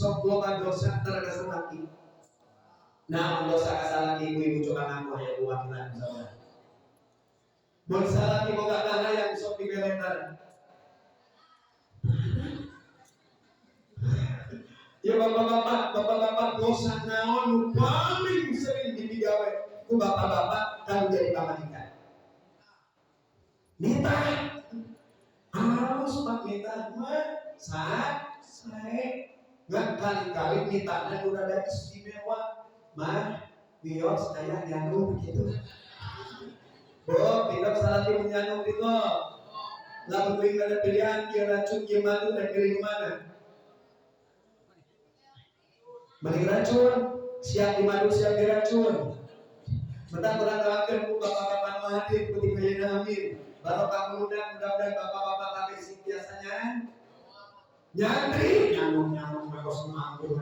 sok loba dosa terkasih laki. Nah, dosa kasalaki ibu coba ngaku ya buat bilang saudara. Mun salaki boga kahayang sok dibeletan. Ya bapak-bapak dosa naon paling sering digawe ku bapak-bapak kalau jadi pamajikan. Minta harus pak minta mah saya nggak kali-kali mintanya udah ada istimewa mah bios saya nyanu begitu. Tidak salah menyanu itu lalu beri ada pilihan dia racun dia madu dan pilih mana mending racun siap di madu siap di racun mentang berangkat ku bapak-bapak hadir putih kayaknya amin baru kamu mudah-mudahan bapak-bapak kami sih biasanya nyantri nyamuk makos mampu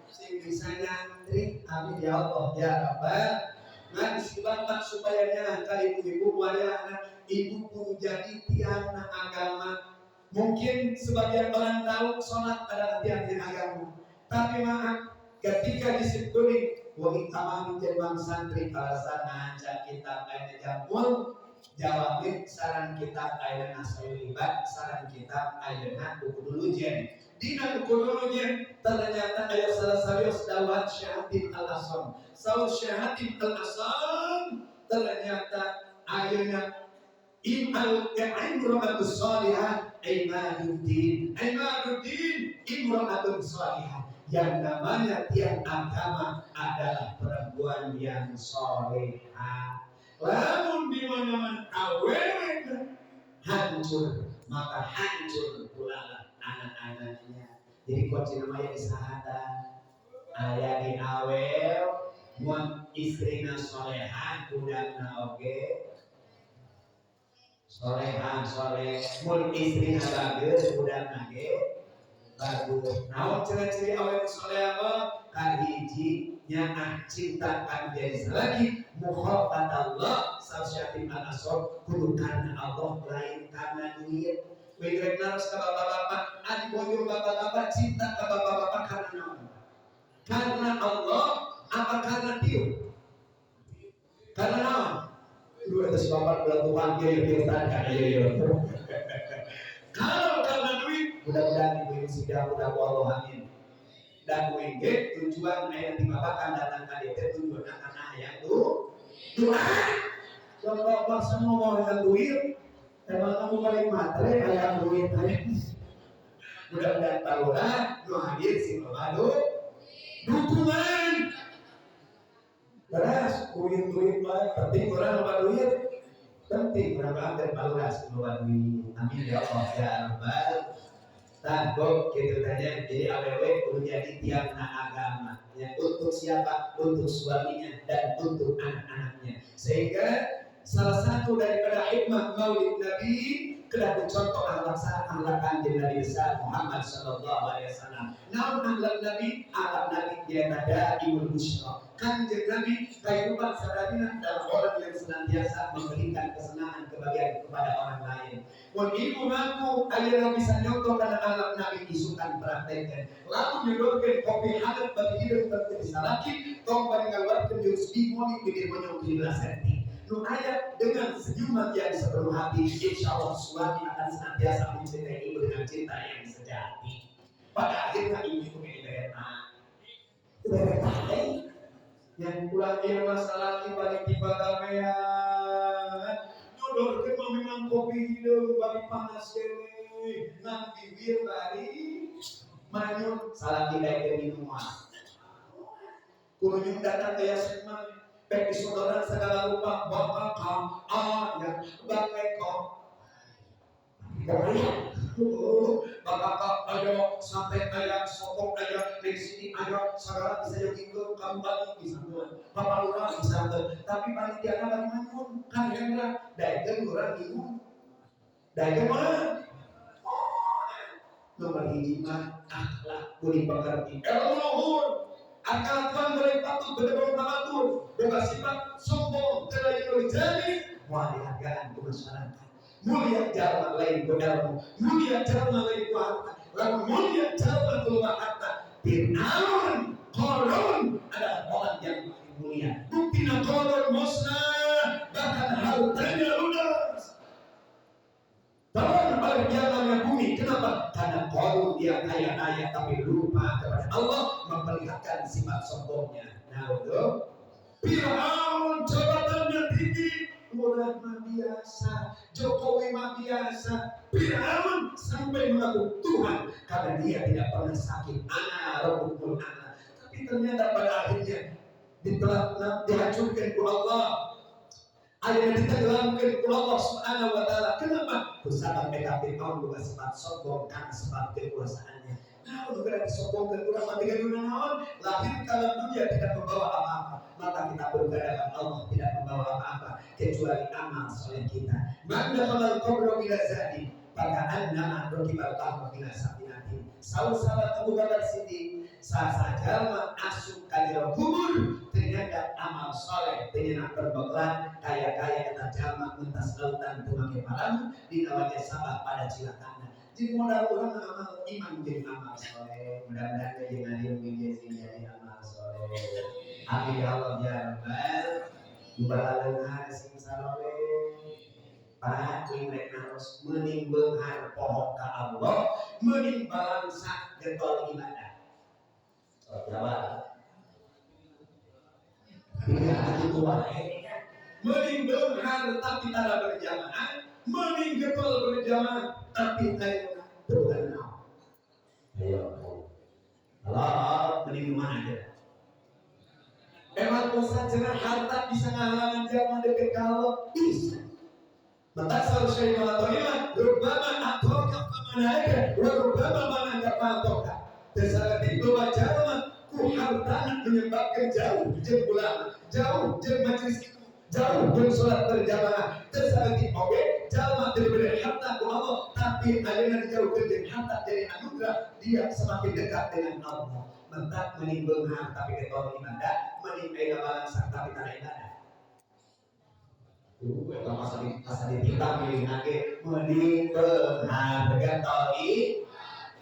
sing bisa nyantri amin ya Allah ya Rabbal ngan si bapak supaya nyangka ibu-ibu wayana ibu pun jadi tiang agama mungkin sebagian orang tahu sholat adalah tiang agama tapi maaf ketika disebut wong tamang jembang santri alasan ngaca kitab ayat jamul jawabin saran kitab ayat nasawi libat saran kitab ayat buku dulu jen dina buku dulu jen ternyata ayat salah serius dawat syahadim al-asam saud syahadim al-asam ternyata ayatnya imra'atus salihah imaduddin imra'atus salihah yang namanya tiang agama adalah perempuan yang solehah. Lamun di mana-mana awewe hancur, maka hancur pula anak-anaknya. Jadi kunci namanya disahatan. Ayah di awel, buat istrina solehah, budakna oge. Solehah, mun istrina bagus, budakna ge. Bagus. Nah, ciri-ciri awet soleh apa? Kahiji nyata cinta kan jadi lagi muhabbat Allah syatim al-asor kudu karena Allah lain karena duit. Begrek naros ke bapak-bapak, adik boyo bapak-bapak cinta ke bapak-bapak karena naon? Karena Allah apa karena dia? Karena naon? Dua atas bapak belah Tuhan dia tanya ya. Kalau karena duit, mudah-mudahan ibu sudah Allah amin. Dan WG tujuan ayat 5 bahkan datang ke DT tujuan anak yang doa. Kalau semua mau yang duit, emang kamu paling matre ayat duit aja. Mudah-mudahan tahulah, doa hadir si pemadu dukungan. Terus duit baik, penting orang apa duit. Penting berapa dan balas melalui amin ya Allah ya Rabbal takut gitu tanya jadi awewe perlu jadi tiang agama yang untuk siapa untuk suaminya dan untuk anak-anaknya sehingga salah satu daripada hikmah maulid Nabi kedah dicontoh akhlak kanjeng Nabi besar Muhammad sallallahu alaihi wasallam. Namun akhlak Nabi dia ada ibul busyra. Kanjeng Nabi kehidupan sehari-hari adalah orang yang senantiasa memberikan kesenangan kepada orang lain. Mun ibu ngaku ayeuna bisa nyontoh kana akhlak Nabi isukan praktekkeun. Lalu nyodorkeun kopi hangat bagi hidup terkecil laki, tong bari ngaluarkeun jurus dimoni bikin menyong 13 cm. Nu ayat dengan senyuman yang sepenuh hati, insya Allah suami akan senantiasa mencintai ibu dengan cinta yang sejati. Pada akhirnya ibu itu berdebat, yang pulang dia masalah balik tiba gawean, nyodorkeun mah memang kopi hideung bagi panas dewe, nanti bibir bari manyun salah tidak minuman. Kudu nyung datang ke Yasin baik di saudara segala rupa bapak ya bagai bapak ayo sampai ayat sokok ayat dari sini ayat segala bisa jadi ke kamu balik bisa bapak lurah bisa tapi panitiana bagi manun kan kira dagang orang bingung dagang mana nomor hiji mah akhlak budi pekerti luhur akal Tuhan mulai patut benar-benar tamatur bukan sifat sombong terlalu jadi mau dihargaan ke masyarakat mulia jalan lain benar mulia jalan lain harta lalu mulia jalan keluar harta Fir'aun, Qarun adalah orang yang mulia. Buktinya Qarun musnah, bahkan hartanya lunas. Tahun berjalannya bumi. Kenapa? Karena Qarun dia kaya raya tapi lupa kepada Allah, memperlihatkan sifat sombongnya. Nah, itu Fir'aun jabatannya tinggi, orang mah biasa, Jokowi mah biasa. Fir'aun sampai mengaku Tuhan karena dia tidak pernah sakit. Ana rabbul ana. Tapi ternyata pada akhirnya dihancurkan oleh Allah. Ayat ditenggelamkan oleh Allah Subhanahu wa taala. Kenapa? Bersama PKP Fir'aun bukan sifat sombong karena sebab kekuasaannya. Nah, untuk disombongkan kurang mati dengan naon, lahir dalam dunia tidak membawa apa-apa. Maka kita berhadapan Allah tidak membawa apa-apa kecuali amal soleh kita. Maka kalau kau bila zadi, maka anda berkibar tahu bila sabinati. Sahabat Abu Bakar Siddiq, saja masuk kajian kubur ternyata amal soleh ternyata berbekal kaya-kaya kata jamak mentas lautan tumakai malam di nawanya sahabat pada cilakan. Jadi mudah-mudahan amal iman menjadi amal soleh. Mudah-mudahan kejengan menjadi amal soleh. Amin ya Allah ya Rabbal. Balalan sing saleh. Pak imrek harus mending beunghar pohon ka Allah, mending balangsa getol ibadah. Jawab. Tidak itu wae. Mending beunghar tapi tara berjamaah, mending getol berjamaah tapi ayo berkenal. Ayo. Allah mending mana aja. Emang Ustaz cenah harta bisa ngahalangan jamaah dekat ka Allah? Bisa. Matasal syai'un atau rubbama atoka famanaika wa rubbama manaka atoka. Desalatik bahwa jalan ku hartana menyebabkan jauh jeung ulama, jauh jeung majelis ilmu, jauh jeung salat berjamaah. Desalatik oge jalma diberi harta ku Allah, tapi ayeuna dijauhkeun jeung harta dari anugerah, dia semakin dekat dengan Allah. Mentak menimbang harta tapi ketol ibadah, menimbang balangsa tapi kana ibadah. Kita masa kita milih lagi mending berharga toli.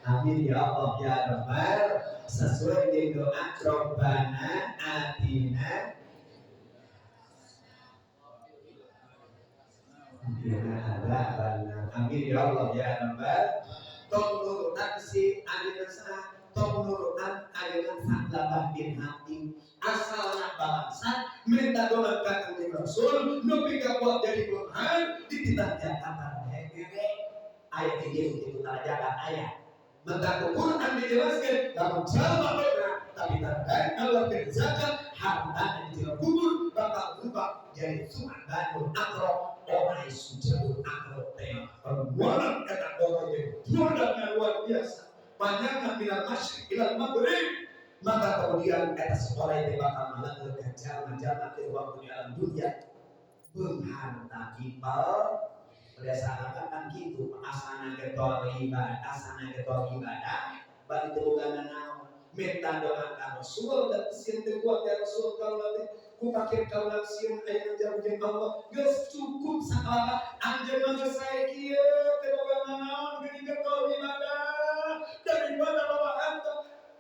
Amin ya Allah ya Rabbal. Sesuai dengan doa Rabbana atina amin ya Allah ya Rabbal. Tong nurutan si adina tong nurutan adina saklabah bin hati asalna bangsa minta doa ka Kanjeng Rasul nepi ka buat jadi Quran di titah Jakarta hehehe ayat ini begitu tara jagat ayat minta Quran dijelaskan lamun jalma benar tapi terkait Allah zakat harta di kubur bakal berubah jadi su'banul akro orang sujud akro teh perbuatan kata orang yang produknya luar biasa panjangnya minal masyriq ilal maghrib. Maka kemudian kata sekolah itu bakal melakukan jalan-jalan ke waktu di alam dunia mengharta people berdasarkan kan gitu asana getol ibadah balik terugan naon minta doa ka Rasul dan sieun teu kuat ya Rasul kaula teh ku pakir kaula sieun aya jauh jeung Allah geus cukup sakala anjeun geus sae kieu kedua naon geuning getol ibadah daripada bawa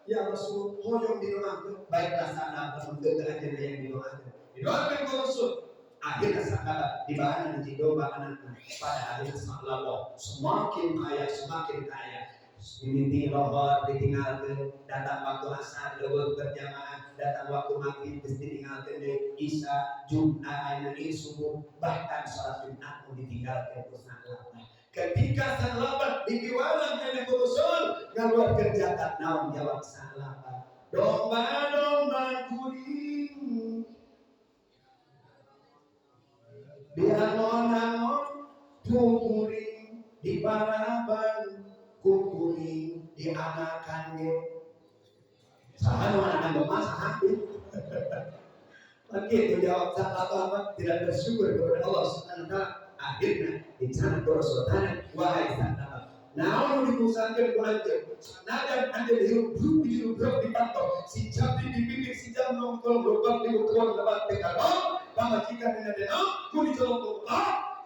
ya Rasul hoyong didoakan baiklah sana untuk ajaran yang didoakan ke Rasul akhirnya sakala dibahana di domba anaknya pada akhirnya Allah semakin kaya mimiti rohor ditinggalkan datang waktu asar dewek berjamaah datang waktu maghrib ditinggalkan dari isya Jumat dan subuh bahkan sholat Jumat pun ditinggalkan terus ketika salabat dibiwalang oleh Rasul ngaluar kerjakan naon jawab salabat domba kuring diangon-angon kuring di paraban kuring dianakan ge saha nu anakan domba saha begitu jawab salabat tidak bersyukur kepada Allah Subhanahu wa taala. Akhirnya dicatat Rasulullah wahai sahabat naon dimusakeun ku anjeun sanajan anjeun hirup dipantau si jabi dipipik si jam nongkrong lobang di ukuran lebat tekadong pamajikan dengan denok ku dicolok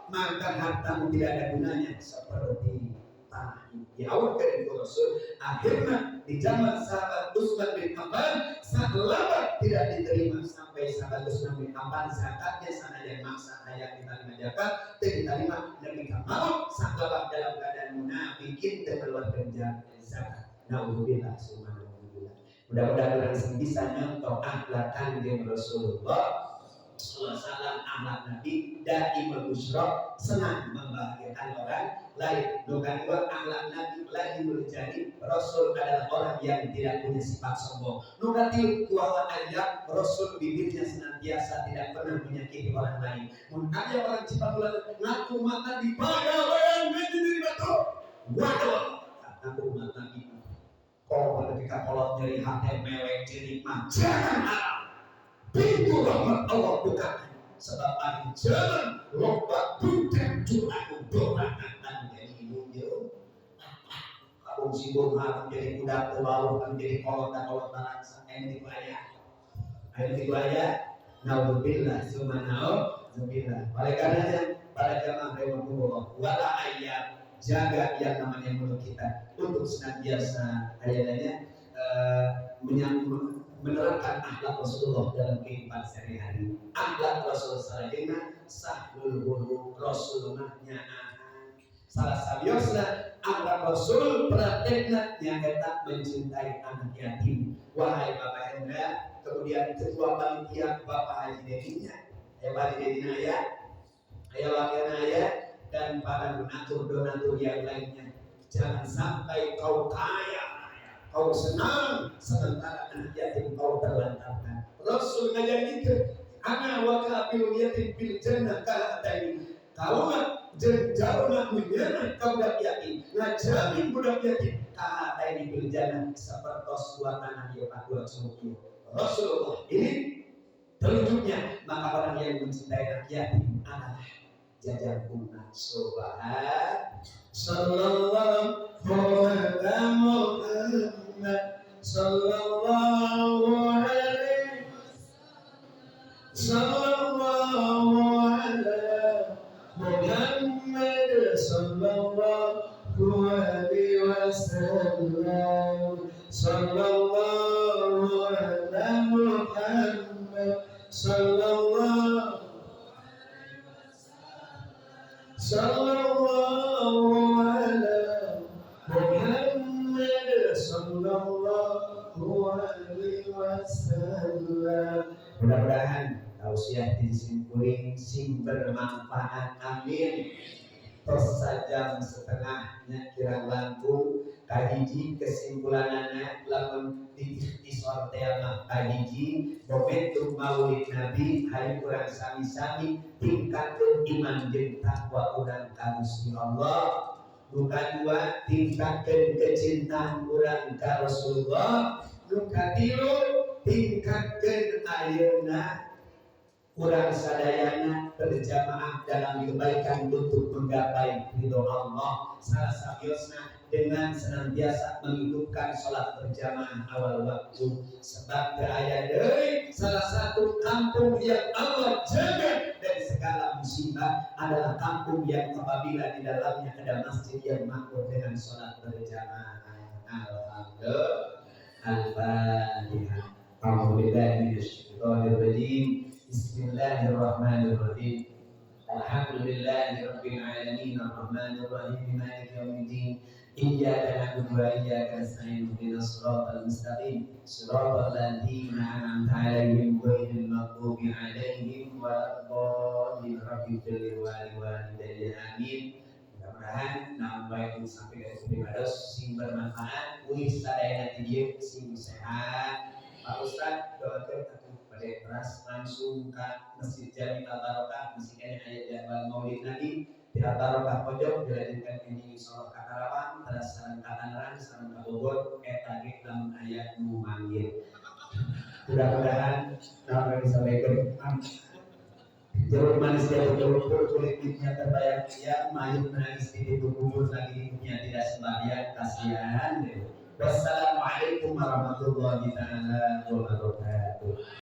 maka hartamu tidak ada gunanya seperti tanah ini diawalkan dari Rasul. Akhirnya di zaman sahabat Utsman bin Affan selama tidak diterima sampai sahabat Utsman bin Affan zakatnya sana yang maksa hayat diterima zakat dan diterima Nabi mau sahabat dalam keadaan munafikin dan keluarkan zakat. Naudzubillah subhanallah. Mudah-mudahan orang bisa nyontoh akhlak kanjeng Rasulullah Sallallahu akhlak Nabi daimul busra, senang membahagiakan orang lain. Bukan dua akhlak Nabi lagi menjadi Rasul adalah orang yang tidak punya sifat sombong. Nukatil kuala ayat Rasul bibirnya senantiasa tidak pernah menyakiti orang lain. Mungkin orang Cipabulan ngaku mata di pada yang menjadi batu. Waduh, ngaku mata di kau ketika kolot nyeri hati mewek jadi jangan harap. Pintu rahmat Allah bukakan sebab akhir jalan lomba bukan cuma doakan jadi muncul. Kamu sibuk harus jadi budak terbaru kan jadi kolot langsung ini itu aja. Naudzubillah subhanallah. Oleh karenanya para jamaah rahimahumullah wala ayat jaga yang namanya mulut kita untuk senantiasa ayatnya menerapkan akhlak Rasulullah dalam kehidupan sehari-hari. Akhlak Rasul sallallahu sahul hulu Rasulullah salah sabiosna akhlak Rasul praktekna yang kita mencintai anak yatim. Wahai Bapak Hendra, kemudian ketua panitia Bapak Haji Dedinya, Haji Dedina ya, dan para donatur yang lainnya. Jangan sampai kau kaya, kau senang sementara anak yatim kau terlantarkan. Rasul menjanjikan ana wa kafil yatim bil jannah ka'ataini. Kalau jauh menyerang kau budak yatim, ngajamin budak yatim ka'ataini bil jannah seperti dua tanah di atas dua sumur. Rasulullah ini telunjuknya, maka orang yang mencintai anak yatim adalah jajar umat sobat sallallahu alaihi Muhammad sallallahu alaihi sallallahu alaihi Muhammad sallallahu alaihi wasallam sallallahu alaihi Muhammad sallallahu sallallahu alaihi Muhammad sallallahu alaihi wasallam. Mudah-mudahan tausiah disimpulin sing bermanfaat, amin. Tos sajam setengahnya kira langkung kahiji kesimpulanana lamun diikhtisar tema kahiji momentum maulid Nabi hari kurang sami-sami tingkatkeun iman jeung takwa urang ka Gusti Allah. Nuka dua tingkatkeun kecintaan urang ka Rasulullah. Nuka tilu tingkatkeun ayeuna urang sadayana berjamaah dalam kebaikan untuk menggapai ridho Allah. Salah sabiosna dengan senantiasa menghidupkan sholat berjamaah awal waktu. Sebab aya deui salah satu kampung yang Allah jaga dari segala musibah adalah kampung yang apabila di dalamnya ada masjid yang makmur dengan sholat berjamaah. Alhamdulillah. Al-Fatihah. A'udzubillahi minasyaitonir rajim. Bismillahirrahmanirrahim. Alhamdulillahirabbil alamin arrahmanir rahim maliki yaumiddin. Iyyaka na'budu wa iyyaka nasta'in ihdinas siratal mustaqim siratal ladzina an'amta 'alaihim ghairil maghdubi 'alaihim waladdallin. Rabbil walidayya amin. Mudah-mudahan nambah itu sampai ke ibadah sing bermanfaat, wis sadayana ti dieu sing sehat. Pak Ustaz doakeun pada keras langsung ke Masjid Jami Al-Barokah musiknya ayat jadwal maulid Nabi di Al-Barokah pojok dilanjutkan ini insyaallah ka Karawang terus sareng ka Tangerang sareng ka Bogor eta ge lamun aya nu manggil. Mudah-mudahan apa yang disampaikan jeruk manis dia berjulur kulitnya terbayang ya mayit menangis di kubur lagi hidupnya tidak sembahyang kasihan. Wassalamualaikum warahmatullahi wabarakatuh.